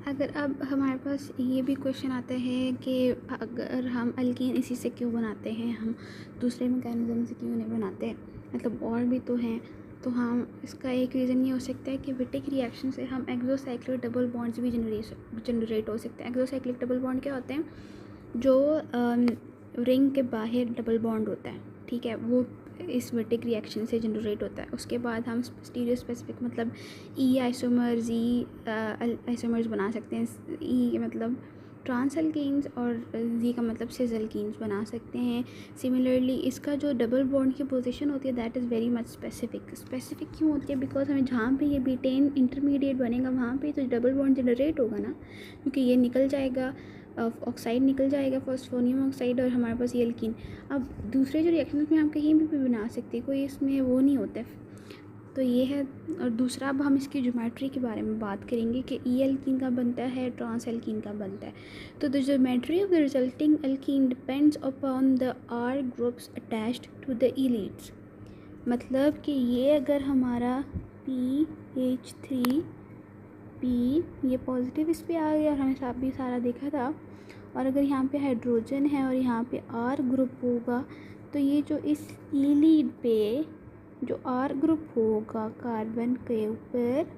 अगर अब हमारे पास ये भी क्वेश्चन आता है कि अगर हम अल्कीन इसी से क्यों बनाते हैं, हम दूसरे मैकेनिज़्म से क्यों नहीं बनाते, मतलब और भी तो हैं। तो हम इसका एक रीज़न ये हो सकता है कि विटिक रिएक्शन से हम एक्सोसाइक्लिक डबल बॉन्ड्स भी जनरेट हो सकते हैं। एक्सोसाइक्लिक डबल बॉन्ड क्या होते हैं? जो रिंग के बाहर डबल बॉन्ड होता है, ठीक है, वो इस विटिक रिएक्शन से जनरेट होता है। उसके बाद हम स्टीरियो स्पेसिफिक मतलब ई आइसोमर्स, आइसोमर्स बना सकते हैं। ई मतलब ट्रांस अल्कीन्स और जी का मतलब सिस अल्कीन्स बना सकते हैं। सिमिलरली इसका जो डबल बॉन्ड की पोजीशन होती है that is very much specific क्यों होती है? बिकॉज हमें जहाँ पे ये बीटेन इंटरमीडिएट बनेगा वहाँ पे तो डबल बॉन्ड जनरेट होगा ना, क्योंकि ये निकल जाएगा, ऑक्साइड निकल जाएगा, फॉस्फोनियम ऑक्साइड, और हमारे पास ये एल्कीन। अब दूसरे जो रिएक्शन में हम कहीं भी बना सकते हैं, कोई इसमें वो नहीं होता है। तो ये है। और दूसरा अब हम इसकी ज्योमेट्री के बारे में बात करेंगे कि ई एल्कीन का बनता है, ट्रांस एल्कीन का बनता है। तो the geometry of the resulting alkene depends upon the R groups attached to the ylids. मतलब कि ये अगर हमारा PH3 पी ये पॉजिटिव इस पर आ गया और हमें साथ भी सारा देखा था, और अगर यहाँ पे हाइड्रोजन है और यहाँ पे आर ग्रुप होगा, तो ये जो इस ई लीड पे जो आर ग्रुप होगा कार्बन के ऊपर,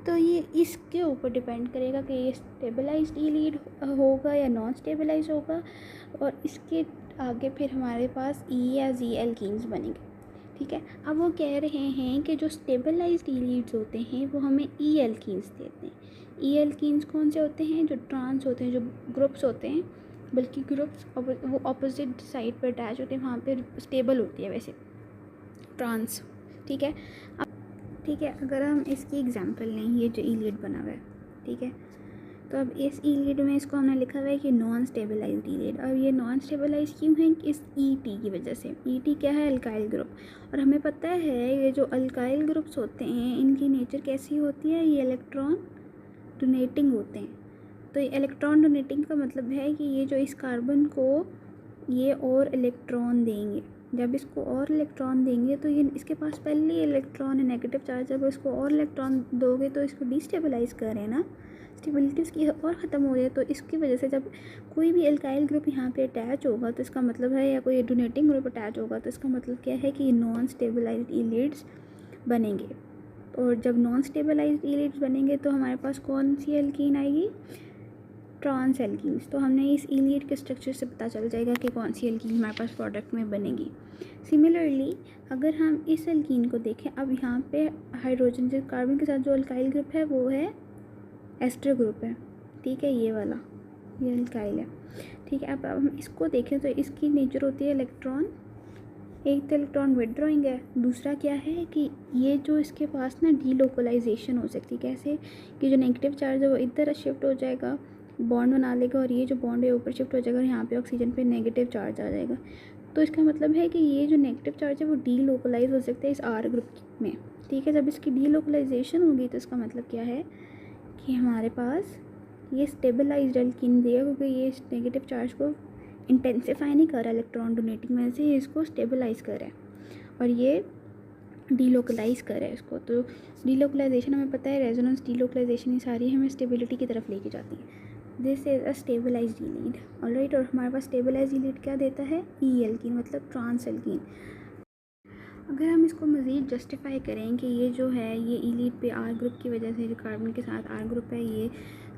तो ये इसके ऊपर डिपेंड करेगा कि ये स्टेबलाइज्ड ई लीड होगा या नॉन स्टेबलाइज होगा। और इसके आगे फिर हमारे पास ई या जी एल्कीन्स बनेंगे, ठीक है। अब वो कह रहे हैं कि जो स्टेबलाइज्ड ई लीड्स होते हैं वो हमें ई एल्कीन्स देते हैं। ई एल्कीन्स कौन से होते हैं? जो ट्रांस होते हैं, जो ग्रुप्स होते हैं, बल्कि ग्रुप्स वो अपोजिट साइड पर अटैच होते हैं, वहाँ पे स्टेबल होती है वैसे ट्रांस, ठीक है। अब ठीक है, अगर हम इसकी एग्जांपल लें, ये जो ई लीड बना हुआ है, ठीक है, तो अब इस ई लीड में इसको हमने लिखा हुआ है कि नॉन स्टेबलाइज्ड ई लीड। और ये नॉन स्टेबलाइज क्यों है? इस ई टी की वजह से। ई टी क्या है? Alkyl group. और हमें पता है ये जो अल्काइल ग्रुप्स होते हैं इनकी नेचर कैसी होती है? ये इलेक्ट्रॉन डोनेटिंग होते हैं। तो ये इलेक्ट्रॉन डोनेटिंग का मतलब है कि ये जो इस कार्बन को ये और इलेक्ट्रॉन देंगे, जब इसको और इलेक्ट्रॉन देंगे तो ये इसके पास पहले ही इलेक्ट्रॉन है, नेगेटिव चार्ज, जब इसको और इलेक्ट्रॉन दोगे तो इसको डिस्टेबलाइज कर रहे हैं ना, स्टेबिलिटी इसकी और ख़त्म हो रही है। तो इसकी वजह से जब कोई भी एल्काइल ग्रुप यहाँ पे अटैच होगा तो इसका मतलब है, या कोई डोनेटिंग ग्रुप अटैच होगा तो इसका मतलब क्या है कि ये नॉन स्टेबलाइज्ड ई लीड्स बनेंगे। और जब नॉन स्टेबलाइज्ड ई लीड्स बनेंगे तो हमारे पास कौन सी एल्कीन आएगी? Trans alkenes. तो हमने इस ई लीड के स्ट्रक्चर से पता चल जाएगा कि कौन सी एल्कीन हमारे पास प्रोडक्ट में बनेगी। सिमिलरली अगर हम इस एल्कीन को देखें, अब यहाँ पे हाइड्रोजन जो कार्बन के साथ जो अल्काइल ग्रुप है वो है एस्टर ग्रुप है, ठीक है, ये वाला, ये अल्काइल है, ठीक है। अब हम इसको देखें तो इसकी नेचर होती है इलेक्ट्रॉन, एक तो इलेक्ट्रॉन विदड्रॉइंग है, दूसरा क्या है कि ये जो इसके पास ना डीलोकलाइजेशन हो सकती है। कैसे? कि जो नेगेटिव चार्ज है वो इधर शिफ्ट हो जाएगा, बॉन्ड बना लेगा, और ये जो बॉन्ड है ऊपर शिफ्ट हो जाएगा और यहाँ पे ऑक्सीजन पे नेगेटिव चार्ज आ जाएगा। तो इसका मतलब है कि ये जो नेगेटिव चार्ज है वो डीलोकलाइज हो सकता है इस आर ग्रुप में, ठीक है। जब इसकी डीलोकलाइजेशन होगी तो इसका मतलब क्या है कि हमारे पास ये स्टेबलाइज्ड एल्कीन देगा, क्योंकि ये इस नेगेटिव चार्ज को इंटेंसिफाई नहीं कर रहा इलेक्ट्रॉन डोनेटिंग में से, इसको स्टेबलाइज कर रहा है और ये डीलोकलाइज कर रहा है इसको। तो डीलोकलाइजेशन हमें पता है, रेजोनेंस डीलोकलाइजेशन ये सारी हमें स्टेबिलिटी की तरफ लेके जाती है। This is a stabilized ylid, alright. और हमारे पास स्टेबलाइज्ड ई लीड क्या देता है? ई एल्कीन, मतलब ट्रांस एल्कीन। अगर हम इसको मज़ीद जस्टिफाई करें कि ये जो है ये ई लीड पे आर ग्रुप की वजह से, जो कार्बन के साथ आर ग्रुप है ये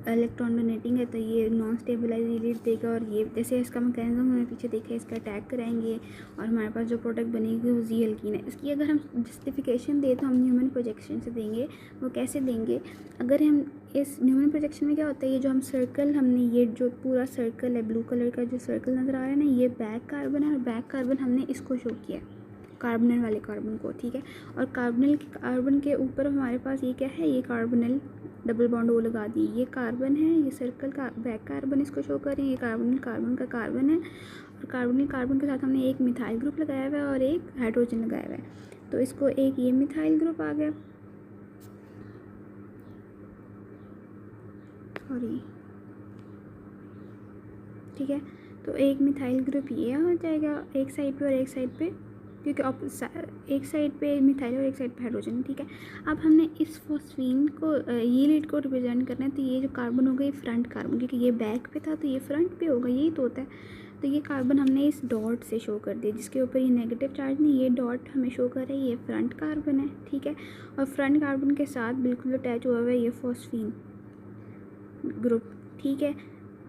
इलेक्ट्रॉन डोनेटिंग है, तो ये नॉन स्टेबलाइज ई लीड देगा। और ये जैसे इसका मैकेनिज्म हमने पीछे देखा है, इसका अटैक कराएंगे और हमारे पास जो प्रोडक्ट बनेगी वो जी एल्कीन है। इसकी अगर हम जस्टिफिकेशन दें तो हम न्यूमन प्रोजेक्शन से देंगे। वो कैसे देंगे? अगर हम इस न्यूमन प्रोजेक्शन में क्या होता है, ये जो हम सर्कल, हमने ये जो पूरा सर्कल है, ब्लू कलर का जो सर्कल नज़र आ रहा है ना, ये बैक कार्बन है, और बैक कार्बन हमने इसको शो किया है, कार्बनल वाले कार्बन को, ठीक है। और कार्बनल कार्बन के ऊपर हमारे पास ये क्या है? ये कार्बनल डबल बॉन्ड वो लगा दी, ये कार्बन है, ये सर्कल का बैक कार्बन इसको शो कर रहे हैं, ये कार्बनल कार्बन का कार्बन है, और कार्बनल कार्बन के साथ हमने एक मिथाइल ग्रुप लगाया हुआ है और एक हाइड्रोजन लगाया हुआ है। तो इसको एक ये मिथाइल ग्रुप आ गया, सॉरी, ठीक है। तो एक मिथाइल ग्रुप ये हो जाएगा एक साइड पे और एक साइड पे क्योंकि एक साइड पे मिथाइल और एक साइड पे हाइड्रोजन है, ठीक है। अब हमने इस फॉस्फीन को ये लीड को रिप्रेजेंट करना है, तो ये जो कार्बन होगा ये फ्रंट कार्बन, क्योंकि ये बैक पे था तो ये फ्रंट पे होगा, यही तो होता है। तो ये कार्बन हमने इस डॉट से शो कर दिया, जिसके ऊपर ये नेगेटिव चार्ज नहीं, ये डॉट हमें शो कर रहा है, ये फ्रंट कार्बन है, ठीक है। और फ्रंट कार्बन के साथ बिल्कुल अटैच हुआ हुआ है ये फॉस्फीन ग्रुप, ठीक है।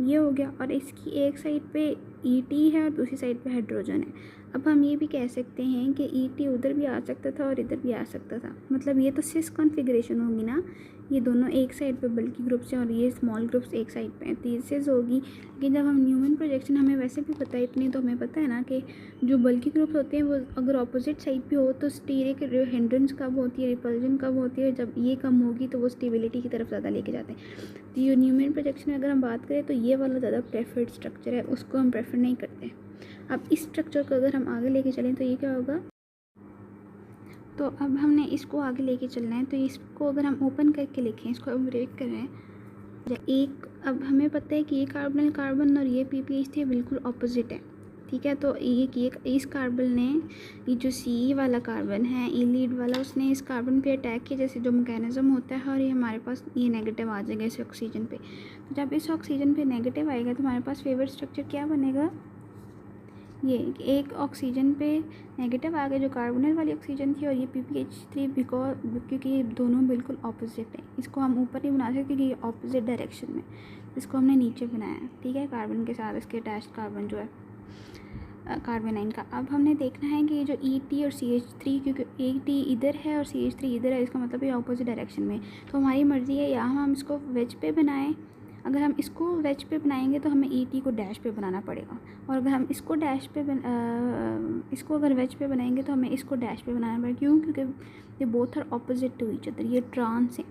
ये हो गया, और इसकी एक साइड पे ईटी है और दूसरी साइड पे हाइड्रोजन है। अब हम ये भी कह सकते हैं कि ईटी उधर भी आ सकता था और इधर भी आ सकता था, मतलब ये तो सिस कॉन्फ़िगरेशन होगी ना, ये दोनों एक साइड पे बल्कि ग्रुप्स हैं और ये स्मॉल ग्रुप्स एक साइड पे हैं, तो ये सिस होगी। लेकिन जब हम न्यूमन प्रोजेक्शन, हमें वैसे भी पता है, इतनी तो हमें पता है ना कि जो बल्कि ग्रुप्स होते हैं वो अगर ऑपोजिट साइड पे हो तो स्टीरिक हिंड्रेंस कब होती है, रिपल्जन कब होती है, जब ये कम होगी तो वो स्टेबिलिटी की तरफ ज़्यादा लेके जाते हैं। तो ये न्यूमन प्रोजेक्शन में अगर हम बात करें तो ये वाला ज़्यादा प्रेफर्ड स्ट्रक्चर है, उसको हम प्रेफर नहीं करते। अब इस स्ट्रक्चर को अगर हम आगे लेके चलें तो ये क्या होगा, तो अब हमने इसको आगे लेके चलना है, तो इसको अगर हम ओपन करके लिखें, इसको हम ब्रेक कर रहे हैं एक, अब हमें पता है कि ये कार्बन कार्बन और ये PPH3 बिल्कुल ऑपोजिट है, ठीक है। तो ये इस कार्बन ने, ये जो C वाला कार्बन है, ई लीड वाला, उसने इस कार्बन पे अटैक किया, जैसे जो मैकेनिज्म होता है, और ये हमारे पास ये नेगेटिव आ जाएगा इस ऑक्सीजन पे। तो जब इस ऑक्सीजन पे नेगेटिव आएगा तो हमारे पास फेवरेट स्ट्रक्चर क्या बनेगा, ये एक ऑक्सीजन पे नेगेटिव आ गया जो कार्बोनिल वाली ऑक्सीजन थी, और ये PPH3 बिकॉज, क्योंकि ये दोनों बिल्कुल ऑपोजिट है। इसको हम ऊपर नहीं बना सकते क्योंकि ये ऑपोजिट डायरेक्शन में, इसको हमने नीचे बनाया है, ठीक है। कार्बन के साथ इसके अटैच्ड कार्बन जो है कार्बोनाइन का। अब हमने देखना है कि ये जो ET और CH3, क्योंकि ET इधर है और CH3 इधर है, इसका मतलब ये ऑपोजिट डायरेक्शन में, तो हमारी मर्ज़ी है या हम इसको वेज पे बनाएं। अगर हम इसको वेज पे बनाएंगे तो हमें ET को डैश पे बनाना पड़ेगा, और अगर हम इसको डैश पे इसको अगर वेज पे बनाएंगे तो हमें इसको डैश पे बनाना पड़ेगा। क्यों, क्योंकि ये both are opposite to each other, ये ट्रांस हैं,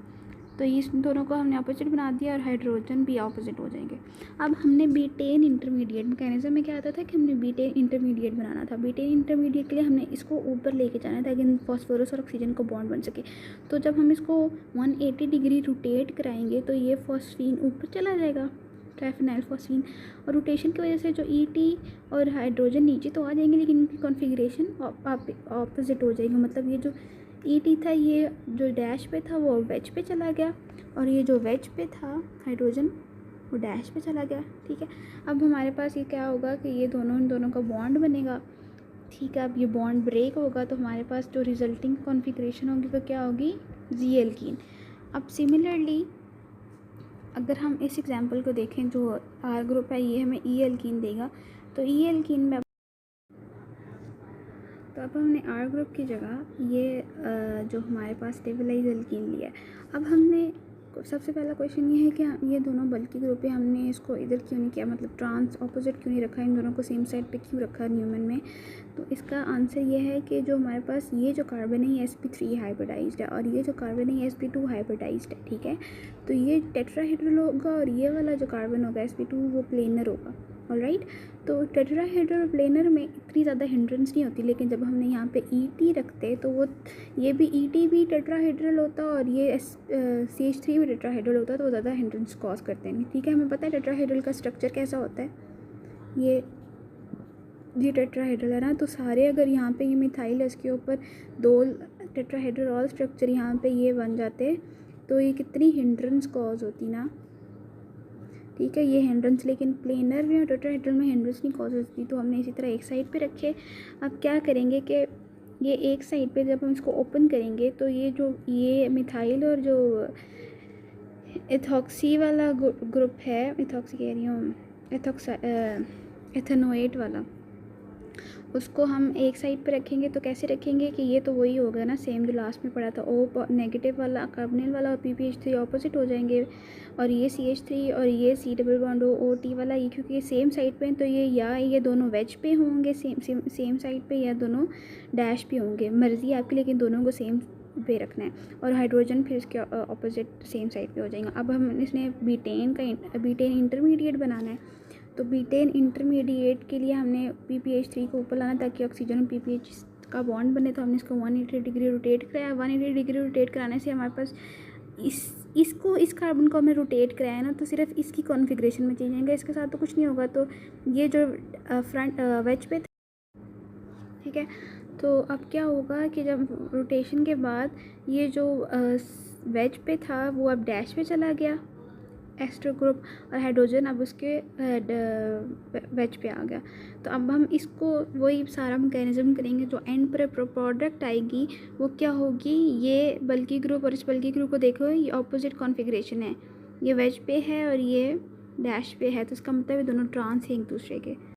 तो इस दोनों को हमने ऑपोजिट बना दिया, और हाइड्रोजन भी ऑपोजिट हो जाएंगे। अब हमने बीटेन इंटरमीडिएट, मैकेनिज्म में क्या आता था कि हमने बीटेन इंटरमीडिएट बनाना था। बीटेन इंटरमीडिएट के लिए हमने इसको ऊपर लेके जाना था ताकि फॉस्फोरस और ऑक्सीजन को बॉन्ड बन सके। तो जब हम इसको 180 डिग्री रोटेट कराएंगे तो ये फॉस्फीन ऊपर चला जाएगा, ट्राइफेनाइल फॉस्फीन, और रोटेशन की वजह से जो ET और हाइड्रोजन नीचे तो आ जाएंगे, लेकिन इनकी कॉन्फ़िगरेशन ऑपोजिट हो जाएगी। मतलब ये जो ET था, ये जो डैश पे था वो वेज पे चला गया, और ये जो वेज पे था हाइड्रोजन वो डैश पे चला गया, ठीक है। अब हमारे पास ये क्या होगा कि ये दोनों, इन दोनों का बॉन्ड बनेगा, ठीक है। अब ये बॉन्ड ब्रेक होगा तो हमारे पास जो रिजल्टिंग कॉन्फ़िगरेशन होगी वो क्या होगी, Z एल्कीन। अब सिमिलरली अगर हम इस एग्जांपल को देखें, जो R ग्रुप है ये हमें E एल्कीन देगा, तो E एल्कीन में तो अब हमने R ग्रुप की जगह ये जो हमारे पास स्टेबलाइज एल्कीन लिया है। अब हमने सबसे पहला क्वेश्चन ये है कि ये दोनों बल्कि ग्रुप है, हमने इसको इधर क्यों नहीं किया, मतलब ट्रांस ऑपोजिट क्यों नहीं रखा, इन दोनों को सेम साइड पे क्यों रखा न्यूमन में। तो इसका आंसर ये है कि जो हमारे पास ये जो कार्बन है ये sp3 हाइब्रिडाइज्ड है, और ये जो कार्बन है ये sp2 हाइब्रिडाइज्ड है, ठीक है। तो ये टेट्राहेड्रल होगा, और ये वाला जो कार्बन होगा sp2 वो प्लेनर होगा, ऑलराइट। तो टेट्राहेड्रल प्लेनर में इतनी ज़्यादा हिंड्रेंस नहीं होती, लेकिन जब हमने यहाँ पे ET रखते तो वो, ये भी ET भी टेट्राहेड्रल होता और ये CH3 भी टेट्राहेड्रल होता, तो वो ज़्यादा हिंड्रेंस कॉज करते हैं, ठीक है। हमें पता है टेट्राहेड्रल का स्ट्रक्चर कैसा होता है, ये टेट्राहेड्रल है ना, तो सारे अगर यहाँ पे ये मिथाइल है, इसके ऊपर 2 टेट्राहेड्रल और स्ट्रक्चर यहाँ पे ये बन जाते, तो ये कितनी हिंड्रेंस कॉज होती ना, ठीक है। ये हिंड्रेंस, लेकिन प्लेनर में और टेट्राहेड्रल में हिंड्रेंस नहीं कॉज होती, तो हमने इसी तरह एक साइड पे रखे। अब क्या करेंगे कि ये एक साइड पे जब हम इसको ओपन करेंगे तो ये मिथाइल और जो एथॉक्सी वाला ग्रुप है, एथॉक्सी कह रही हूँ, एथेनोएट वाला, उसको हम एक साइड पे रखेंगे। तो कैसे रखेंगे कि ये तो वही होगा ना, सेम जो लास्ट में पड़ा था, O नेगेटिव वाला कार्बोनिल वाला और PPH3 ऑपोजिट हो जाएंगे, और ये CH3 और ये C डबल बॉन्ड OT वाला, ये क्योंकि ये सेम साइड पे हैं तो ये दोनों वेज पे होंगे, सेम साइड पे, या दोनों डैश पे होंगे, मर्ज़ी आपकी, लेकिन दोनों को सेम पे रखना है। और हाइड्रोजन फिर इसके ऑपोजिट सेम साइड पे हो जाएंगे। अब हम इसने बीटेन इंटरमीडिएट बनाना है, तो बीटेन इंटरमीडिएट के लिए हमने PPH3 को ऊपर लाना ताकि ऑक्सीजन और PPH का बॉन्ड बने, तो हमने इसको 180 डिग्री रोटेट कराया। 180 डिग्री रोटेट कराने से हमारे पास इस कार्बन को हमने रोटेट कराया ना, तो सिर्फ इसकी कॉन्फ़िगरेशन में चेंज आएंगे, इसके साथ तो कुछ नहीं होगा। तो ये जो फ्रंट वेज पे था, ठीक है, तो अब क्या होगा कि जब रोटेशन के बाद ये जो वेज पे था वो अब डैश पे चला गया एस्टर ग्रुप, और हाइड्रोजन अब उसके वेज पे आ गया। तो अब हम इसको वही सारा मैकेनिज्म करेंगे, जो एंड पर प्रोडक्ट आएगी वो क्या होगी, ये बल्कि ग्रुप और इस बल्कि ग्रुप को देखो, ये ऑपोजिट कॉन्फ़िगरेशन है, ये वेज पे है और ये डैश पे है, तो इसका मतलब ये दोनों ट्रांस हैं एक दूसरे के।